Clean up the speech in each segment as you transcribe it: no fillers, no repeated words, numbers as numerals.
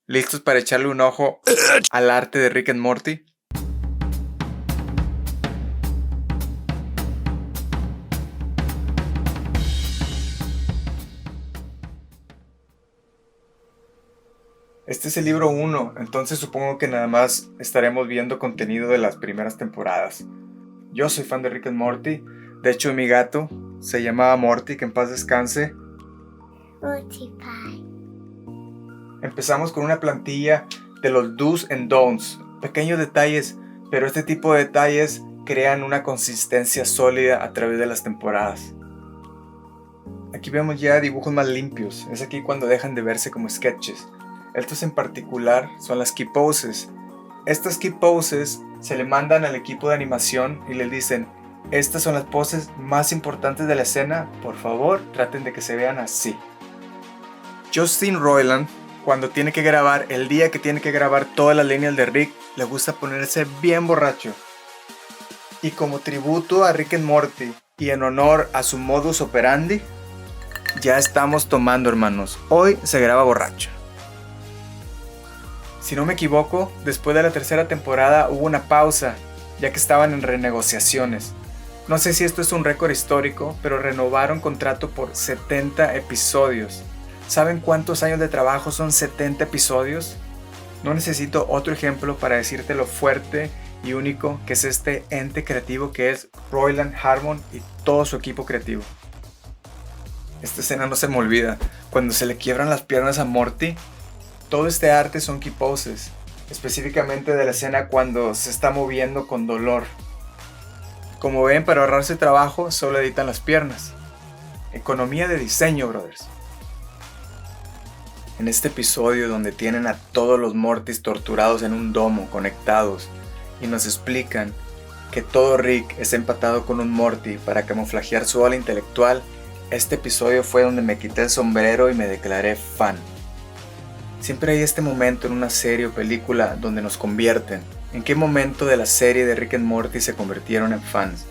¿Listos para echarle un ojo al arte de Rick and Morty? Este es el libro 1, entonces supongo que nada más estaremos viendo contenido de las primeras temporadas. Yo soy fan de Rick and Morty. De hecho, mi gato se llamaba Morty, que en paz descanse. Morty Pie. Empezamos con una plantilla de los do's and don'ts, pequeños detalles, pero este tipo de detalles crean una consistencia sólida a través de las temporadas. Aquí vemos ya dibujos más limpios, es aquí cuando dejan de verse como sketches. Estos en particular son las key poses. Estas key poses se le mandan al equipo de animación y les dicen: estas son las poses más importantes de la escena, por favor traten de que se vean así. Justin Roiland, cuando tiene que grabar, el día que tiene que grabar todas las líneas de Rick, le gusta ponerse bien borracho. Y como tributo a Rick and Morty y en honor a su modus operandi, ya estamos tomando, hermanos. Hoy se graba borracho. Si no me equivoco, después de la tercera temporada hubo una pausa, ya que estaban en renegociaciones. No sé si esto es un récord histórico, pero renovaron contrato por 70 episodios. ¿Saben cuántos años de trabajo son 70 episodios? No necesito otro ejemplo para decirte lo fuerte y único que es este ente creativo que es Roiland Harmon y todo su equipo creativo. Esta escena no se me olvida, cuando se le quiebran las piernas a Morty. Todo este arte son key poses, específicamente de la escena cuando se está moviendo con dolor. Como ven, para ahorrarse trabajo, solo editan las piernas. Economía de diseño, brothers. En este episodio donde tienen a todos los Mortys torturados en un domo, conectados, y nos explican que todo Rick es empatado con un Morty para camuflajear su ola intelectual, este episodio fue donde me quité el sombrero y me declaré fan. Siempre hay este momento en una serie o película donde nos convierten. ¿En qué momento de la serie de Rick and Morty se convirtieron en fans?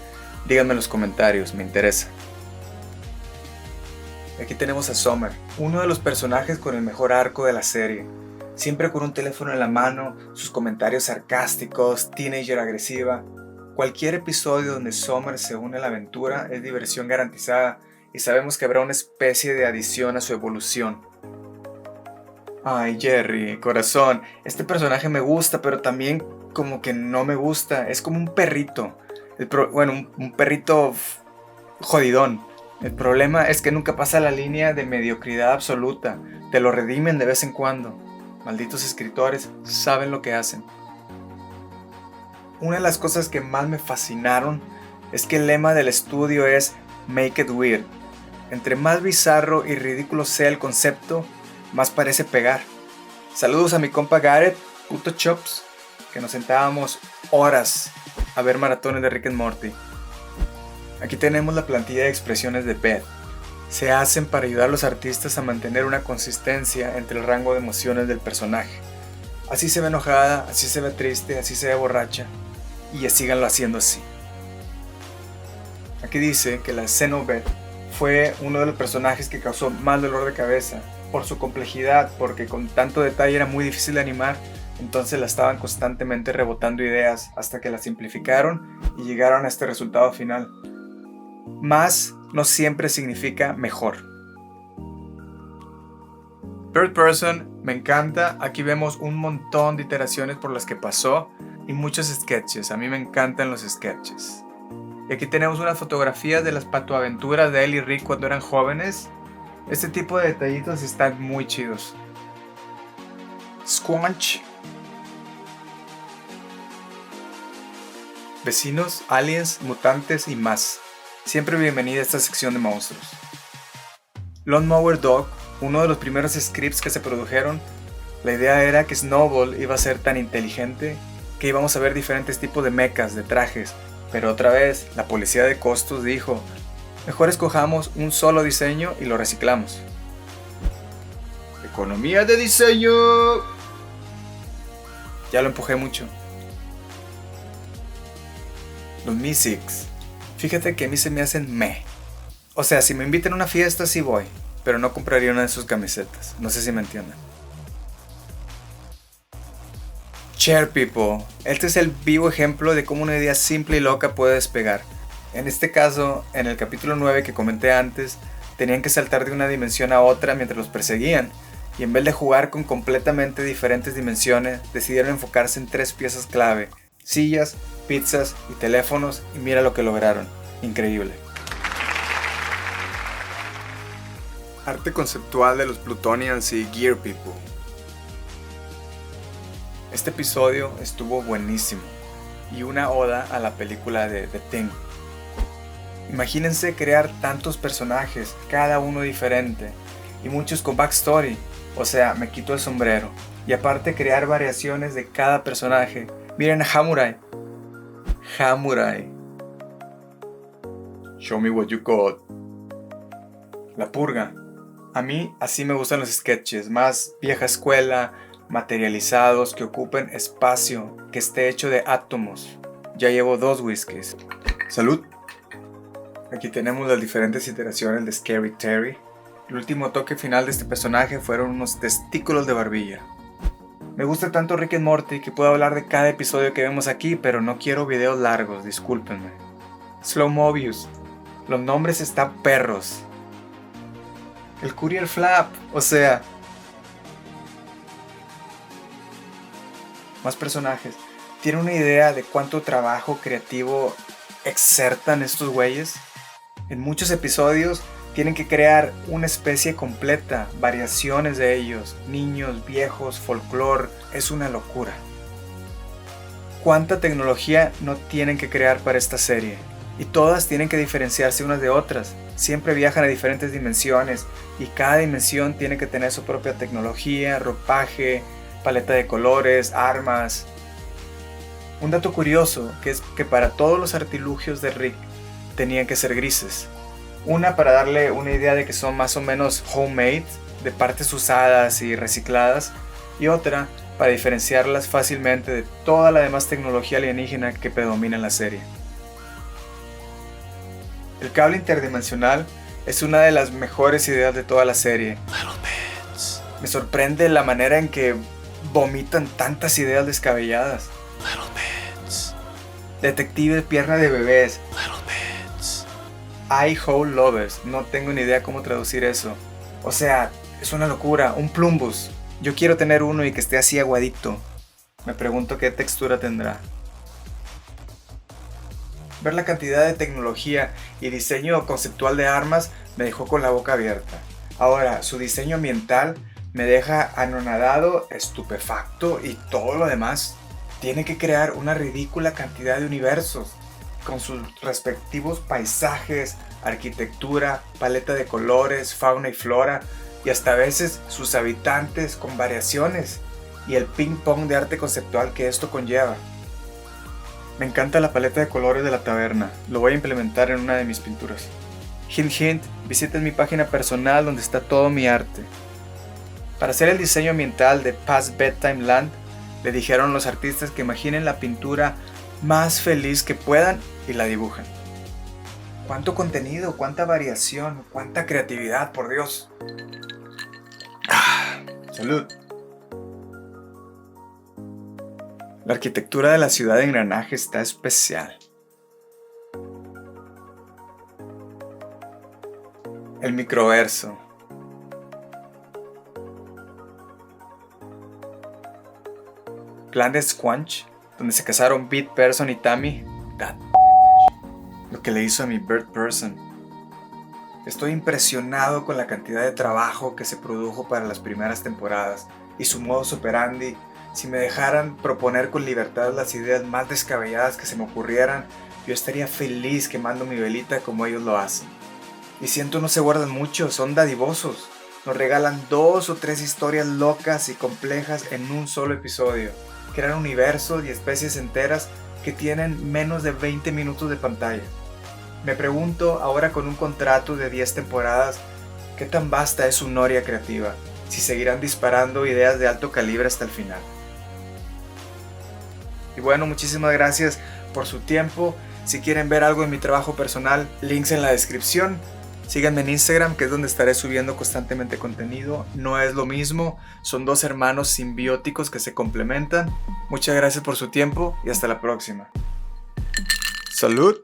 Díganme en los comentarios, me interesa. Aquí tenemos a Summer, uno de los personajes con el mejor arco de la serie. Siempre con un teléfono en la mano, sus comentarios sarcásticos, teenager agresiva. Cualquier episodio donde Summer se une a la aventura es diversión garantizada y sabemos que habrá una especie de adición a su evolución. Ay, Jerry, corazón, este personaje me gusta, pero también como que no me gusta. Es como un perrito. Un perrito jodidón. El problema es que nunca pasa la línea de mediocridad absoluta. Te lo redimen de vez en cuando. Malditos escritores saben lo que hacen. Una de las cosas que más me fascinaron es que el lema del estudio es Make it weird. Entre más bizarro y ridículo sea el concepto, más parece pegar. Saludos a mi compa Gareth, puto Chops, que nos sentábamos horas a ver maratones de Rick and Morty. Aquí tenemos la plantilla de expresiones de Beth. Se hacen para ayudar a los artistas a mantener una consistencia entre el rango de emociones del personaje. Así se ve enojada, así se ve triste, así se ve borracha, y síganlo haciendo así. Aquí dice que la Xenobeth fue uno de los personajes que causó más dolor de cabeza por su complejidad, porque con tanto detalle era muy difícil de animar, entonces la estaban constantemente rebotando ideas hasta que la simplificaron y llegaron a este resultado final. Más no siempre significa mejor. Third Person me encanta, aquí vemos un montón de iteraciones por las que pasó y muchos sketches, a mí me encantan los sketches. Y aquí tenemos unas fotografías de las patoaventuras de él y Rick cuando eran jóvenes. Este tipo de detallitos están muy chidos. Squanch. Vecinos, aliens, mutantes y más. Siempre bienvenida a esta sección de monstruos. Lawnmower Dog, uno de los primeros scripts que se produjeron. La idea era que Snowball iba a ser tan inteligente que íbamos a ver diferentes tipos de mechas, de trajes. Pero otra vez, la policía de costos dijo: mejor escojamos un solo diseño y lo reciclamos. Economía de diseño. Ya lo empujé mucho. Los Mysics. Fíjate que a mí se me hacen meh. O sea, si me invitan a una fiesta sí voy, pero no compraría una de sus camisetas. No sé si me entienden. Chair People. Este es el vivo ejemplo de cómo una idea simple y loca puede despegar. En este caso, en el capítulo 9 que comenté antes, tenían que saltar de una dimensión a otra mientras los perseguían, y en vez de jugar con completamente diferentes dimensiones, decidieron enfocarse en 3 piezas clave: sillas, pizzas y teléfonos, y mira lo que lograron. Increíble. Arte conceptual de los Plutonians y Gear People. Este episodio estuvo buenísimo y una oda a la película de The Thing. Imagínense crear tantos personajes, cada uno diferente y muchos con backstory, o sea, me quito el sombrero. Y aparte crear variaciones de cada personaje. Miren a Hamurai. Show me what you got. La Purga. A mí así me gustan los sketches, más vieja escuela, materializados, que ocupen espacio, que esté hecho de átomos. Ya llevo 2 whiskies. ¡Salud! Aquí tenemos las diferentes iteraciones de Scary Terry. El último toque final de este personaje fueron unos testículos de barbilla. Me gusta tanto Rick and Morty que puedo hablar de cada episodio que vemos aquí, pero no quiero videos largos, discúlpenme. Slow Mobius. Los nombres están perros. El Courier Flap, o sea... Más personajes. ¿Tiene una idea de cuánto trabajo creativo exertan estos güeyes? En muchos episodios tienen que crear una especie completa, variaciones de ellos, niños, viejos, folclore, es una locura. ¿Cuánta tecnología no tienen que crear para esta serie? Y todas tienen que diferenciarse unas de otras. Siempre viajan a diferentes dimensiones y cada dimensión tiene que tener su propia tecnología, ropaje, paleta de colores, armas. Un dato curioso que es que para todos los artilugios de Rick tenían que ser grises. Una para darle una idea de que son más o menos homemade, de partes usadas y recicladas, y otra para diferenciarlas fácilmente de toda la demás tecnología alienígena que predomina en la serie. El cable interdimensional es una de las mejores ideas de toda la serie. Me sorprende la manera en que vomitan tantas ideas descabelladas. Detective pierna de bebés. Eye hole lovers. No tengo ni idea cómo traducir eso. O sea, es una locura. Un plumbus. Yo quiero tener uno y que esté así aguadito. Me pregunto qué textura tendrá. Ver la cantidad de tecnología y diseño conceptual de armas me dejó con la boca abierta. Ahora, su diseño ambiental me deja anonadado, estupefacto y todo lo demás. Tiene que crear una ridícula cantidad de universos, con sus respectivos paisajes, arquitectura, paleta de colores, fauna y flora, y hasta a veces sus habitantes con variaciones, y el ping pong de arte conceptual que esto conlleva. Me encanta la paleta de colores de la taberna, lo voy a implementar en una de mis pinturas. Hint hint, visiten mi página personal donde está todo mi arte. Para hacer el diseño ambiental de Past Bedtime Land, le dijeron a los artistas que imaginen la pintura más feliz que puedan y la dibujen. Cuánto contenido, cuánta variación, cuánta creatividad, por Dios. Salud. La arquitectura de la ciudad de Engranaje está especial. El microverso. Plan de Squanch, donde se casaron Beat Person y Tammy. Lo que le hizo a mi Bird Person. Estoy impresionado con la cantidad de trabajo que se produjo para las primeras temporadas y su modus operandi. Si me dejaran proponer con libertad las ideas más descabelladas que se me ocurrieran, yo estaría feliz quemando mi velita como ellos lo hacen. Y siento no se guardan mucho, son dadivosos. Nos regalan 2 o 3 historias locas y complejas en un solo episodio. Crean universos y especies enteras que tienen menos de 20 minutos de pantalla. Me pregunto, ahora con un contrato de 10 temporadas, ¿qué tan vasta es su noria creativa? Si seguirán disparando ideas de alto calibre hasta el final. Y bueno, muchísimas gracias por su tiempo. Si quieren ver algo en mi trabajo personal, links en la descripción. Síganme en Instagram, que es donde estaré subiendo constantemente contenido. No es lo mismo, son 2 hermanos simbióticos que se complementan. Muchas gracias por su tiempo y hasta la próxima. ¡Salud!